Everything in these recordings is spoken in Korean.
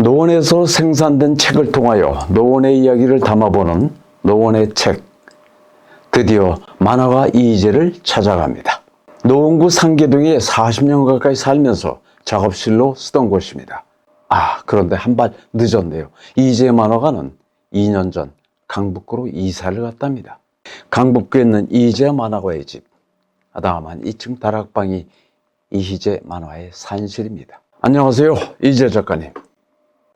노원에서 생산된 책을 통하여 노원의 이야기를 담아보는 노원의 책. 드디어 만화가 이희재를 찾아갑니다. 노원구 상계동에 40년 가까이 살면서 작업실로 쓰던 곳입니다. 그런데 한 발 늦었네요. 이희재 만화가는 2년 전 강북구로 이사를 갔답니다. 강북구에 있는 이희재 만화가의 집. 다만 2층 다락방이 이희재 만화의 산실입니다. 안녕하세요, 이희재 작가님.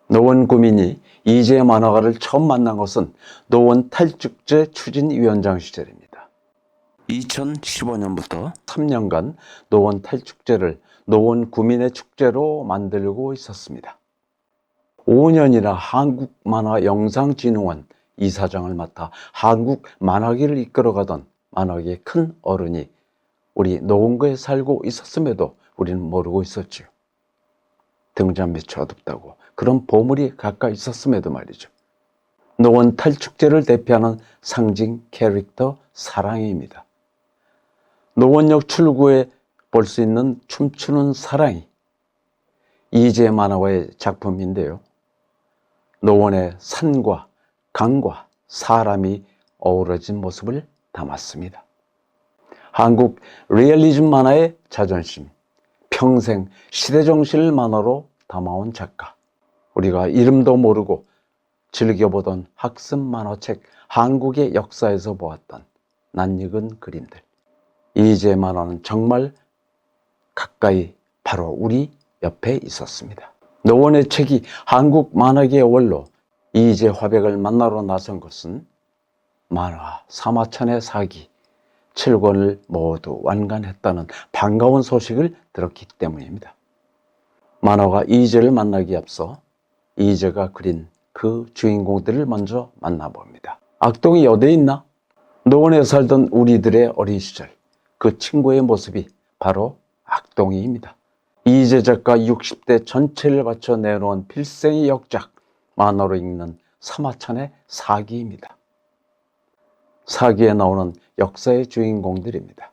노원 구민이 이희재 만화가를 처음 만난 것은 노원 탈축제 추진위원장 시절입니다. 2015년부터 3년간 노원 탈축제를 노원 구민의 축제로 만들고 있었습니다. 5년이나 한국만화영상진흥원 이사장을 맡아 한국 만화계를 이끌어가던 만화계의 큰 어른이 우리 노원구에 살고 있었음에도 우리는 모르고 있었죠. 등잔 밑이 어둡다고 그런 보물이 가까이 있었음에도 말이죠. 노원 탈축제를 대표하는 상징 캐릭터 사랑이입니다. 노원역 출구에 볼 수 있는 춤추는 사랑이 이희재 만화가의 작품인데요. 노원의 산과 강과 사람이 어우러진 모습을 담았습니다. 한국 리얼리즘 만화의 자존심, 평생 시대정신을 만화로 담아온 작가. 우리가 이름도 모르고 즐겨보던 학습 만화책 한국의 역사에서 보았던 낯익은 그림들. 이희재 만화는 정말 가까이 바로 우리 옆에 있었습니다. 노원의 책이 한국 만화계의 원로 이희재 화백을 만나러 나선 것은 만화 사마천의 사기 7권을 모두 완간했다는 반가운 소식을 들었기 때문입니다. 만화가 이희재를 만나기에 앞서 이희재가 그린 그 주인공들을 먼저 만나봅니다. 악동이 어디에 있나? 노원에 살던 우리들의 어린 시절 그 친구의 모습이 바로 악동이입니다. 이희재 작가 60대 전체를 바쳐 내놓은 필생의 역작 만화로 읽는 사마천의 사기입니다. 사기에 나오는 역사의 주인공들입니다.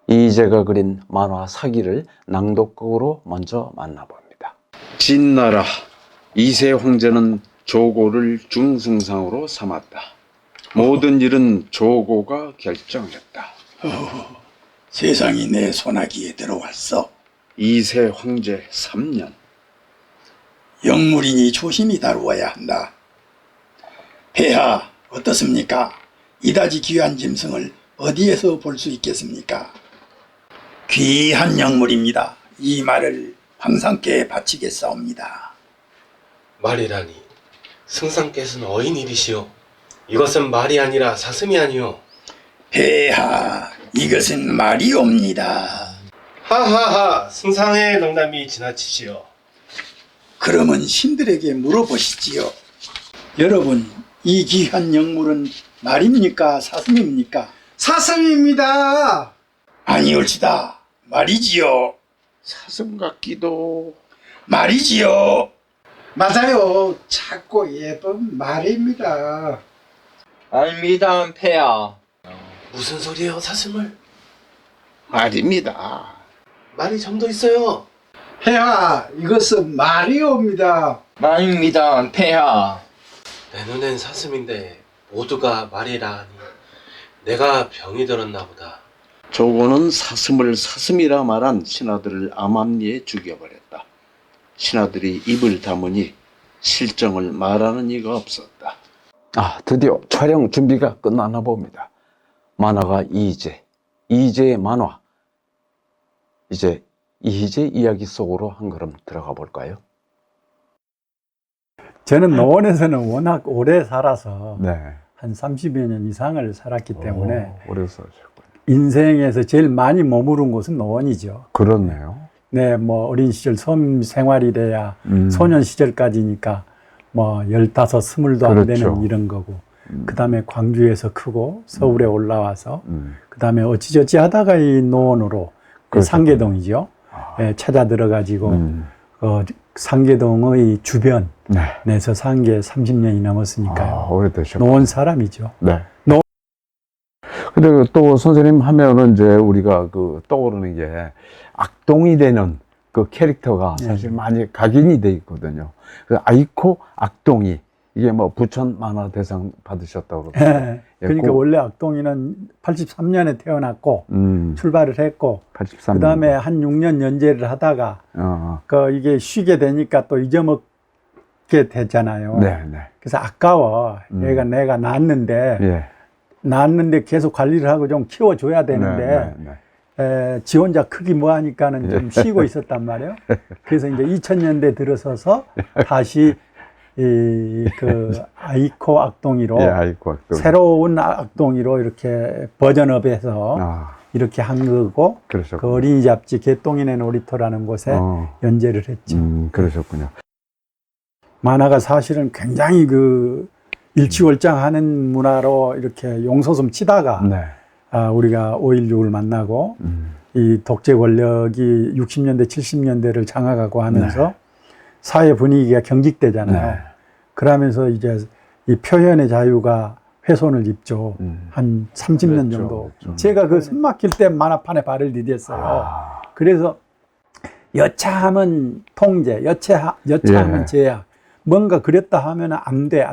이희재가 그린 만화 사기를 낭독극으로 먼저 만나봅니다. 진나라 이세 황제는 조고를 중승상으로 삼았다. 모든 일은 조고가 결정했다. 세상이 내 손아귀에 들어왔어. 이세 황제 3년. 영물이니 조심히 다루어야 한다. 폐하 어떻습니까? 이다지 귀한 짐승을 어디에서 볼 수 있겠습니까? 귀한 영물입니다. 이 말을 황상께 바치겠사옵니다. 말이라니 승상께서는 어인일이시오. 이것은 말이 아니라 사슴이 아니오. 폐하 이것은 말이옵니다. 하하하, 승상의 농담이 지나치시오. 그러면 신들에게 물어보시지요. 여러분, 이 귀한 영물은 말입니까? 사슴입니까? 사슴입니다. 아니올지다. 말이지요. 사슴 같기도. 말이지요. 맞아요. 작고 예쁜 말입니다. 아닙니다, 폐하. 무슨 소리예요, 사슴을? 말입니다. 말이 좀 더 있어요. 폐하, 이것은 말이옵니다. 말입니다, 폐하. 내 눈엔 사슴인데 모두가 말이라니. 내가 병이 들었나 보다. 조고는 사슴을 사슴이라 말한 신하들을 암암리에 죽여버렸다. 신하들이 입을 다무니 실정을 말하는 이가 없었다. 드디어 촬영 준비가 끝나나 봅니다. 만화가 이희재의 만화. 이제 이희재 이야기 속으로 한 걸음 들어가 볼까요? 저는 노원에서는 워낙 오래 살아서 네. 한 30여 년 이상을 살았기 때문에 오래 사셨군요. 인생에서 제일 많이 머무른 곳은 노원이죠. 그렇네요. 네, 뭐 어린 시절 섬 생활이래야 소년 시절까지니까 뭐 15, 20도 안 그렇죠. 되는 이런 거고 그 다음에 광주에서 크고 서울에 올라와서 그 다음에 어찌저찌 하다가 이 노원으로 그렇죠. 상계동이죠. 예, 찾아 들어가지고 상계동의 주변에서 산 게 30년이 넘었으니까요. 오래되셨고. 노원 사람이죠. 네. 근데 또 선생님 하면은 이제 우리가 그 떠오르는 게 악동이 되는 그 캐릭터가 네. 사실 많이 각인이 돼 있거든요. 그 아이코 악동이 이게 뭐 부천 만화 대상 받으셨다고 그러더라고요. 예. 그러니까 원래 악동이는 83년에 태어났고 출발을 했고 83년. 그다음에 한 6년 연재를 하다가 그 이게 쉬게 되니까 또 잊어먹게 되잖아요. 네, 네. 그래서 아까워. 얘가 내가 낳았는데 예. 낳았는데 계속 관리를 하고 좀 키워줘야 되는데 네, 네. 지 혼자 크기 뭐하니까는 좀 쉬고 있었단 말이에요. 그래서 이제 2000년대 들어서서 다시 그 아이코 악동이로 예, 아이코 악동. 새로운 악동이로 이렇게 버전업해서 이렇게 한 거고 그러셨군요. 그 어린이 잡지 개똥이네 놀이터라는 곳에 연재를 했죠. 그러셨군요. 만화가 사실은 굉장히 그 일치월장하는 문화로 이렇게 용솟음 치다가 네. 우리가 5.16을 만나고 이 독재 권력이 60년대, 70년대를 장악하고 하면서 네. 사회 분위기가 경직되잖아요. 네. 그러면서 이제 이 표현의 자유가 훼손을 입죠. 한 30년 그렇죠, 정도. 그렇죠. 제가 그 숨 막힐 때 만화판에 발을 디뎠어요. 그래서 여차하면 통제, 여차하면 예. 제약. 뭔가 그랬다 하면 안 돼.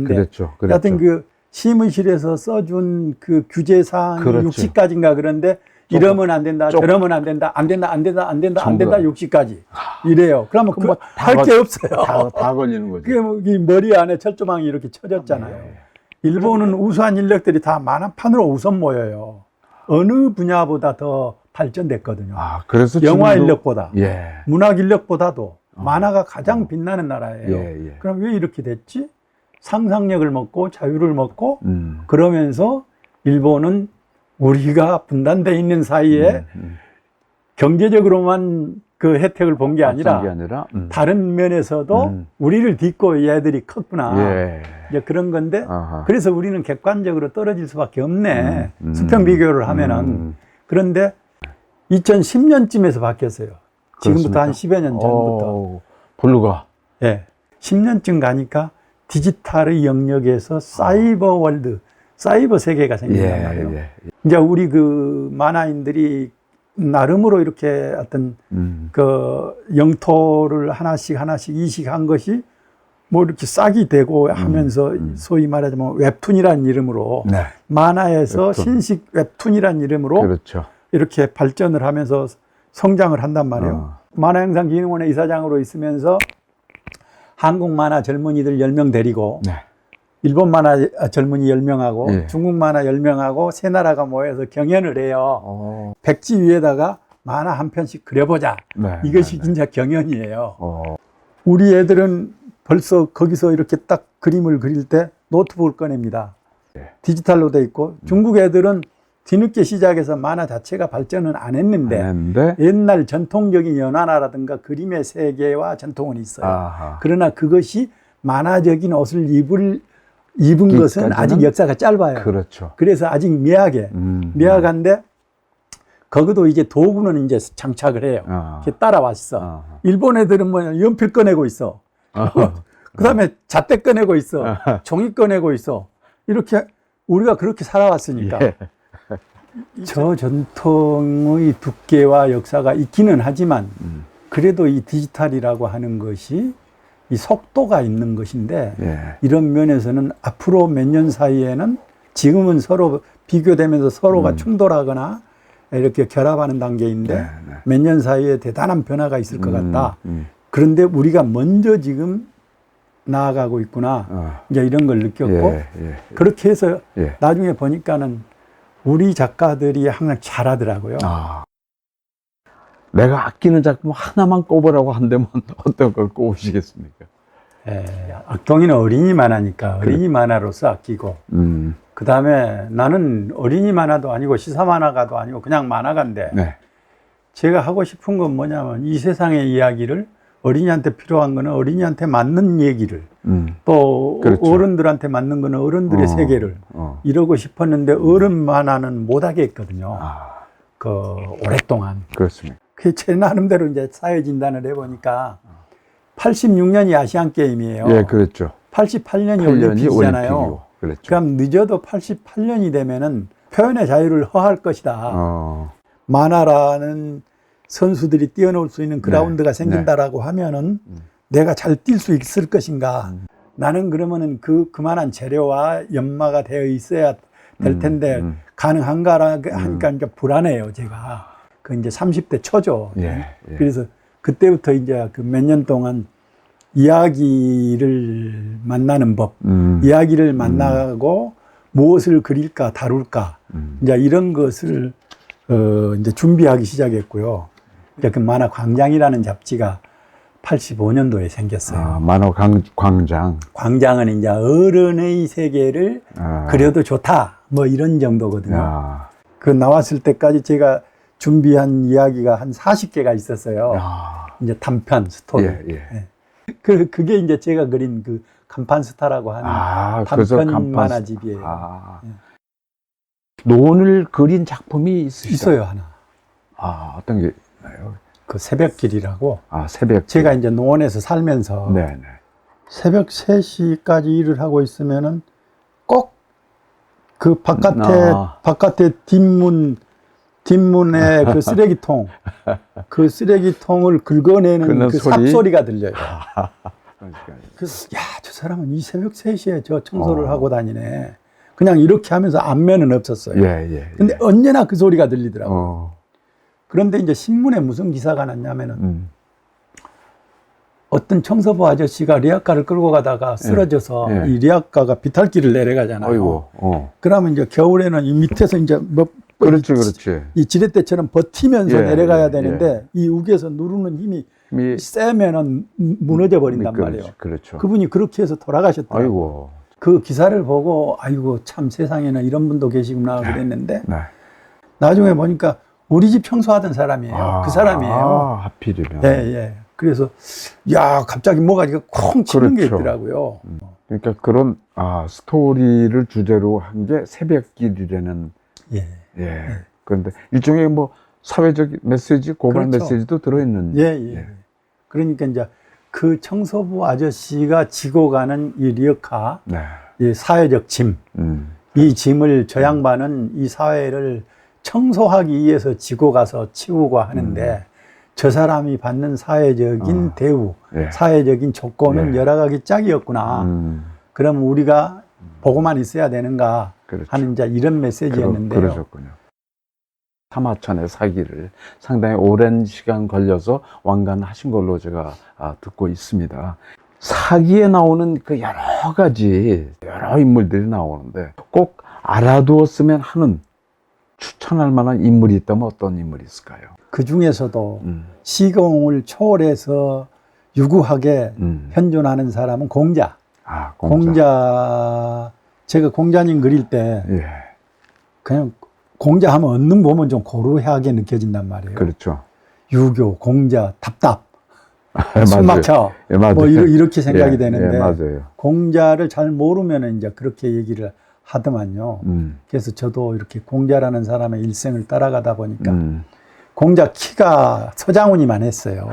그렇죠. 그렇죠. 여하튼 그 시무실에서 써준 그 규제 사항이 그렇죠. 60가지인가 그런데 이러면 안 된다, 저러면 안 된다, 안 된다, 60까지. 이래요. 그러면 그럼 뭐 할 게 없어요. 다 걸리는 거죠. 그게 뭐 이 머리 안에 철조망이 이렇게 쳐졌잖아요. 일본은 우수한 인력들이 다 만화판으로 우선 모여요. 어느 분야보다 더 발전됐거든요. 그래서 영화 지금도- 인력보다, 예. 문학 인력보다도 만화가 가장 빛나는 나라예요. 예. 그럼 왜 이렇게 됐지? 상상력을 먹고 자유를 먹고 그러면서 일본은 우리가 분단돼 있는 사이에 경제적으로만 그 혜택을 본 게 아니라 다른 면에서도 우리를 딛고 얘들이 컸구나. 예. 이제 그런 건데 아하. 그래서 우리는 객관적으로 떨어질 수밖에 없네. 수평 비교를 하면은. 그런데 2010년쯤에서 바뀌었어요. 지금부터 한 10여 년 전부터. 블루가. 예. 10년쯤 가니까 디지털의 영역에서 사이버 월드, 사이버 세계가 생긴단 말이에요. 이제 우리 그 만화인들이 나름으로 이렇게 어떤 그 영토를 하나씩 이식한 것이 뭐 이렇게 싹이 되고 하면서 소위 말하자면 웹툰이라는 이름으로 네. 만화에서 웹툰. 신식 웹툰이라는 이름으로 그렇죠. 이렇게 발전을 하면서 성장을 한단 말이에요. 만화영상기능원의 이사장으로 있으면서 한국 만화 젊은이들 10명 데리고 네. 일본 만화 젊은이 10명하고 예. 중국 만화 10명하고 세 나라가 모여서 경연을 해요. 백지 위에다가 만화 한 편씩 그려보자. 네, 이것이 네, 네. 진짜 경연이에요. 우리 애들은 벌써 거기서 이렇게 딱 그림을 그릴 때 노트북을 꺼냅니다. 예. 디지털로 돼 있고 중국 애들은 뒤늦게 시작해서 만화 자체가 발전은 안 했는데 옛날 전통적인 연화라든가 그림의 세계와 전통은 있어요. 아하. 그러나 그것이 만화적인 옷을 입은 것은 아직 역사가 짧아요. 그렇죠. 그래서 아직 미약한데 거기도 이제 도구는 이제 장착을 해요. 이렇게 따라왔어. 일본 애들은 뭐냐, 연필 꺼내고 있어. 그 다음에 잣대 꺼내고 있어. 종이 꺼내고 있어. 이렇게 우리가 그렇게 살아왔으니까. 예. 저 전통의 두께와 역사가 있기는 하지만 그래도 이 디지털이라고 하는 것이 이 속도가 있는 것인데 이런 면에서는 앞으로 몇 년 사이에는 지금은 서로 비교되면서 서로가 충돌하거나 이렇게 결합하는 단계인데 몇 년 사이에 대단한 변화가 있을 것 같다. 그런데 우리가 먼저 지금 나아가고 있구나. 이제 이런 걸 느꼈고 그렇게 해서 나중에 보니까는 우리 작가들이 항상 잘하더라고요. 내가 아끼는 작품 하나만 꼽으라고 한다면 어떤 걸 꼽으시겠습니까? 악동이는 어린이 만화니까 어린이 만화로서 아끼고 그 다음에 나는 어린이 만화도 아니고 시사 만화가도 아니고 그냥 만화가인데 제가 하고 싶은 건 뭐냐면 이 세상의 이야기를 어린이한테 필요한 거는 어린이한테 맞는 얘기를 또 어른들한테 맞는 거는 어른들의 세계를 이러고 싶었는데 어른 만화는 못하게 했거든요. 그 오랫동안. 그렇습니다. 제 나름대로 이제 사회 진단을 해보니까 86년이 아시안 게임이에요. 예, 그렇죠. 88년이 올림픽이잖아요. 그렇죠. 그럼 늦어도 88년이 되면은 표현의 자유를 허할 것이다. 만화라는 선수들이 뛰어놀 수 있는 그라운드가 생긴다라고 하면은 내가 잘 뛸 수 있을 것인가. 나는 그러면은 그만한 재료와 연마가 되어 있어야 될 텐데 가능한가 하니까 이제 불안해요, 제가. 그 이제 30대 초죠. 예. 그래서 그때부터 이제 그 몇 년 동안 이야기를 만나는 법, 이야기를 만나고 무엇을 그릴까, 다룰까, 이제 이런 것을 이제 준비하기 시작했고요. 이제 그 만화 광장이라는 잡지가 85년도에 생겼어요. 아, 만화 광장. 광장은 이제 어른의 세계를 그려도 좋다, 뭐 이런 정도거든요. 야. 그 나왔을 때까지 제가 준비한 이야기가 한 40개가 있었어요. 야. 이제 단편 스토리. 예. 그게 이제 제가 그린 그 간판 스타라고 하는 그래서 단편 만화집이에요. 노원을 그린 작품이 있으시죠? 있어요, 하나. 어떤 게 있나요? 그 새벽길이라고. 새벽. 제가 이제 노원에서 살면서 네네. 새벽 3시까지 일을 하고 있으면은 꼭 그 바깥에 뒷문에 그 쓰레기통, 그 쓰레기통을 긁어내는 그 삽소리가 들려요. 그래서, 야, 저 사람은 이 새벽 3시에 저 청소를 하고 다니네. 그냥 이렇게 하면서 안면은 없었어요. 근데 언제나 그 소리가 들리더라고요. 그런데 이제 신문에 무슨 기사가 났냐면은 어떤 청소부 아저씨가 리아카를 끌고 가다가 쓰러져서 이 리아카가 비탈길을 내려가잖아요. 그러면 이제 겨울에는 이 밑에서 이제 그렇지. 이 지렛대처럼 버티면서 내려가야 되는데 이 우기에서 누르는 힘이 세면은 무너져 버린단 말이에요. 그렇죠. 그분이 그렇게 해서 돌아가셨더라고요. 그 기사를 보고 아이고 참 세상에는 이런 분도 계시구나 그랬는데 나중에 보니까 우리 집 청소하던 사람이에요. 그 사람이에요. 하필이면. 예. 그래서 야 갑자기 뭐가 이렇게 콩 치는 게 있더라고요. 그러니까 그런 스토리를 주제로 한 게 새벽길이라는. 그런데 일종의 뭐 사회적 메시지, 고발 메시지도 들어있는. 그러니까 이제 그 청소부 아저씨가 지고 가는 이 리어카, 이 사회적 짐, 이 짐을 저 양반은 이 사회를 청소하기 위해서 지고 가서 치우고 하는데 저 사람이 받는 사회적인 대우, 사회적인 조건은 여러 가지 짝이었구나. 그럼 우리가 보고만 있어야 되는가 하는 이제 이런 메시지였는데요. 그러셨군요. 사마천의 사기를 상당히 오랜 시간 걸려서 완간하신 걸로 제가 듣고 있습니다. 사기에 나오는 그 여러 가지 여러 인물들이 나오는데 꼭 알아두었으면 하는 추천할 만한 인물이 있다면 어떤 인물이 있을까요? 그 중에서도 시공을 초월해서 유구하게 현존하는 사람은 공자. 공자. 제가 공자님 그릴 때 그냥 공자 하면 언능 보면 좀 고루하게 느껴진단 말이에요. 그렇죠. 유교, 공자, 답답, 숨막혀. 뭐 이렇게 생각이 되는데 공자를 잘 모르면 이제 그렇게 얘기를 하더만요. 그래서 저도 이렇게 공자라는 사람의 일생을 따라가다 보니까 공자 키가 서장훈이만 했어요.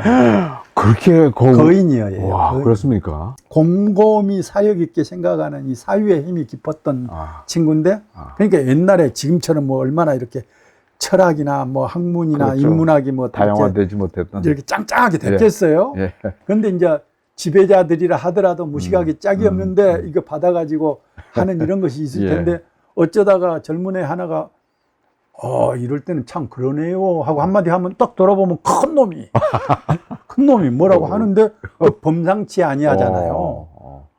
그렇게 거인이에요. 와, 그렇습니까? 곰곰이 사역 있게 생각하는 이 사유의 힘이 깊었던 친구인데, 그러니까 옛날에 지금처럼 뭐 얼마나 이렇게 철학이나 뭐 학문이나 인문학이 뭐 다양화되지 못했던 이렇게 짱짱하게 됐겠어요. 그런데 이제 지배자들이라 하더라도 무식하게 짝이 없는데 이거 받아가지고 하는 이런 것이 있을 텐데 어쩌다가 젊은 애 하나가 이럴 때는 참 그러네요 하고 한마디 하면 딱 돌아보면 큰 놈이 뭐라고 하는데 범상치 아니하잖아요.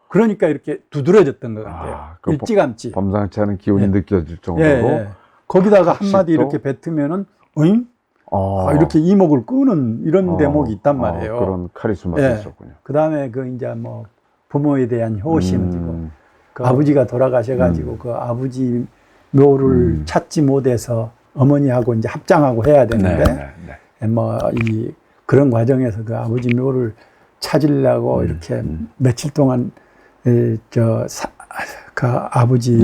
그러니까 이렇게 두드러졌던 것 같아요. 일찌감치. 범상치 않은 기운이 느껴질 정도로. 거기다가 한마디 이렇게 뱉으면은 이렇게 이목을 끄는 이런 대목이 있단 말이에요. 그런 카리스마가 있었군요. 그 다음에 그 이제 뭐 부모에 대한 효심, 그 아버지가 돌아가셔가지고 그 아버지 묘를 찾지 못해서 어머니하고 이제 합장하고 해야 되는데 뭐 이 그런 과정에서 그 아버지 묘를 찾으려고 이렇게 며칠 동안 그 아버지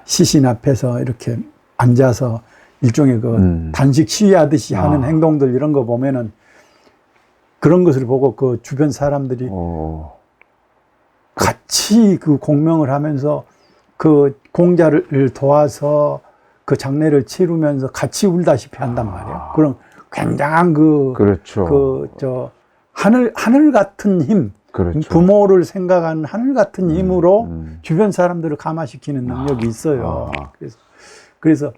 시신 앞에서 이렇게 앉아서 일종의 그 단식 시위하듯이 하는 행동들 이런 거 보면은 그런 것을 보고 그 주변 사람들이 같이 그 공명을 하면서 그 공자를 도와서 그 장례를 치르면서 같이 울다시피 한단 말이에요. 그럼 굉장한 그렇죠. 하늘 같은 힘, 그렇죠. 부모를 생각하는 하늘 같은 힘으로 음. 주변 사람들을 감화시키는 능력이 있어요. 아. 그래서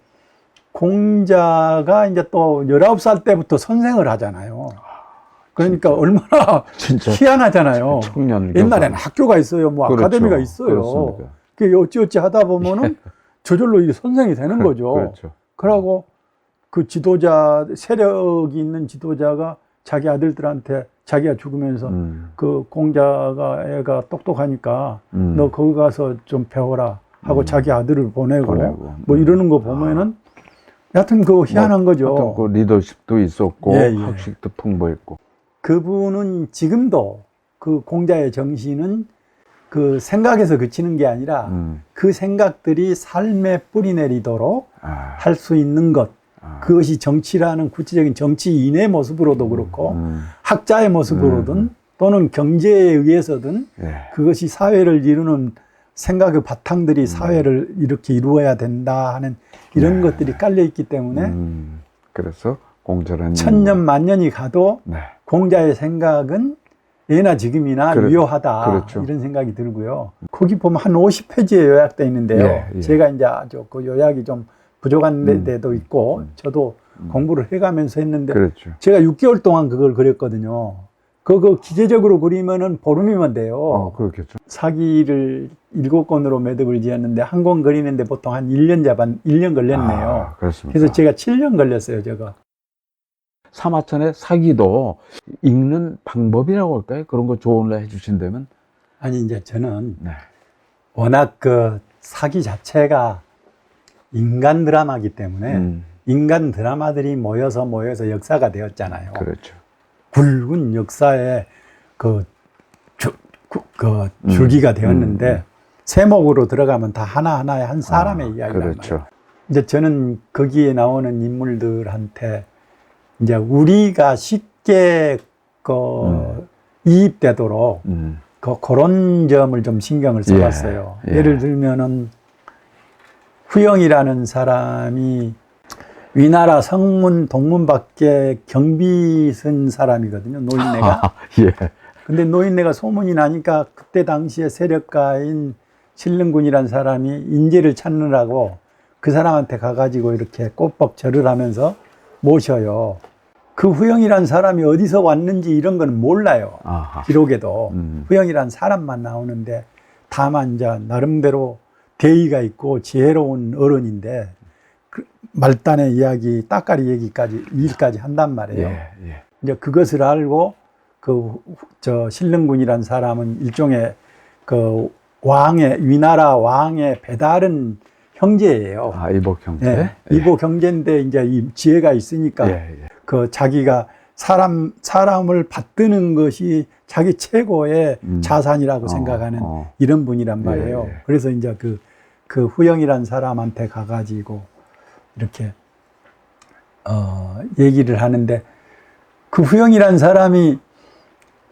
공자가 이제 또 19살 때부터 선생을 하잖아요. 그러니까 얼마나 진짜 희한하잖아요. 청년 옛날에는 학교가 있어요. 뭐 그렇죠. 아카데미가 있어요. 그렇습니다. 그게 어찌어찌 하다 보면은 저절로 이게 선생이 되는 거죠. 그렇죠. 그러고 그 지도자, 세력이 있는 지도자가 자기 아들들한테 자기가 죽으면서 그 공자가 애가 똑똑하니까 너 거기 가서 좀 배워라 하고 자기 아들을 보내고 뭐 이러는 거 보면은 여하튼 그 희한한 거죠. 어떤 그 리더십도 있었고 예, 예. 학식도 풍부했고. 그분은 지금도 그 공자의 정신은 그 생각에서 그치는 게 아니라 그 생각들이 삶에 뿌리 내리도록 아, 할 수 있는 것, 그것이 정치라는 구체적인 정치인의 모습으로도 그렇고 학자의 모습으로든 또는 경제에 의해서든 예. 그것이 사회를 이루는 생각의 바탕들이 사회를 이렇게 이루어야 된다 하는 이런 것들이 깔려 있기 때문에 그래서 공자라는 천년 만년이 가도 네. 공자의 생각은 예나 지금이나 그래, 유효하다 그렇죠. 이런 생각이 들고요. 거기 보면 한 50페이지에 요약되어 있는데요. 예, 예. 제가 이제 아주 그 요약이 좀 부족한 데도 있고 저도 공부를 해가면서 했는데 그렇죠. 제가 6개월 동안 그걸 그렸거든요. 그거 기계적으로 그리면은 보름이면 돼요. 그렇겠죠. 사기를 7권으로 매듭을 지었는데 한 권 그리는데 보통 한 1년 걸렸네요. 그렇습니다. 그래서 제가 7년 걸렸어요, 제가. 사마천의 사기도 읽는 방법이라고 할까요? 그런 거 조언을 해주신다면? 아니, 이제 저는 네. 워낙 그 사기 자체가 인간 드라마이기 때문에 인간 드라마들이 모여서 역사가 되었잖아요. 그렇죠. 굵은 역사의 그 줄기가 되었는데 세목으로 들어가면 다 하나하나의 한 사람의 이야기란 그렇죠. 말이에요. 이제 저는 거기에 나오는 인물들한테 이제 우리가 쉽게 이입되도록 그런 점을 좀 신경을 써봤어요. 예. 예를 들면은 후영이라는 사람이 위나라 성문 동문 밖에 경비 쓴 사람이거든요. 노인네가. 예. 근데 노인네가 소문이 나니까 그때 당시에 세력가인 신릉군이라는 사람이 인재를 찾느라고 그 사람한테 가가지고 이렇게 꽃법 절을 하면서 모셔요. 그 후영이라는 사람이 어디서 왔는지 이런 건 몰라요. 아하. 기록에도 후영이라는 사람만 나오는데 다만 이제 나름대로 대의가 있고 지혜로운 어른인데 그 말단의 이야기, 따까리 얘기까지 일까지 한단 말이에요. 예. 이제 그것을 알고 신릉군이라는 사람은 일종의 그 위나라 왕의 배다른 형제예요. 이복 형제. 예, 이복 형제인데 이제 이 지혜가 있으니까 그 자기가 사람을 받드는 것이 자기 최고의 자산이라고 생각하는 이런 분이란 말이에요. 예. 그래서 이제 그 후영이라는 사람한테 가가지고 이렇게 얘기를 하는데 그 후영이라는 사람이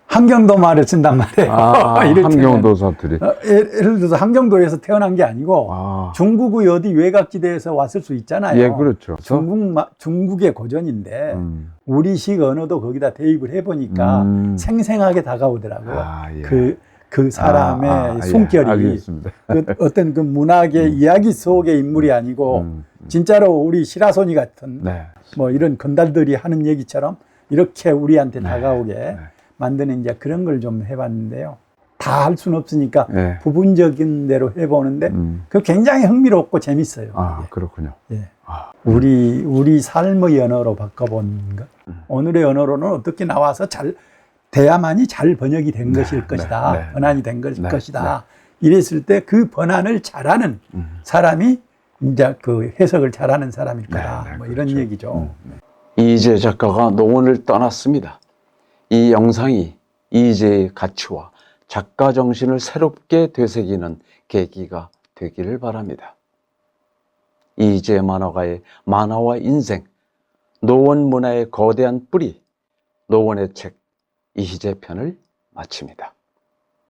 함경도 말을 쓴단 말이에요. 함경도 사투리. 예를 들어서 함경도에서 태어난 게 아니고 중국의 어디 외곽지대에서 왔을 수 있잖아요. 예, 그렇죠. 중국의 고전인데 우리식 언어도 거기다 대입을 해보니까 생생하게 다가오더라고요. 그 사람의 숨결이 알겠습니다. 어떤 그 문학의 이야기 속의 인물이 아니고 진짜로 우리 시라소니 같은 뭐 이런 건달들이 하는 얘기처럼 이렇게 우리한테 다가오게 만드는 이제 그런 걸 좀 해봤는데요. 다 할 수는 없으니까 부분적인 대로 해보는데 그 굉장히 흥미롭고 재밌어요. 그렇군요. 예. 우리 삶의 언어로 바꿔본 것. 오늘의 언어로는 어떻게 나와서 돼야만이 잘 번역이 된 것일 것이다. 번안이 된 것이다. 이랬을 때 그 번안을 잘하는 사람이 이제 그 해석을 잘하는 사람일 거다. 뭐 그렇죠. 이런 얘기죠. 이재 작가가 노원을 떠났습니다. 이 영상이 이재의 가치와 작가 정신을 새롭게 되새기는 계기가 되기를 바랍니다. 이재 만화가의 만화와 인생, 노원 문화의 거대한 뿌리, 노원의 책 이희재 편을 마칩니다.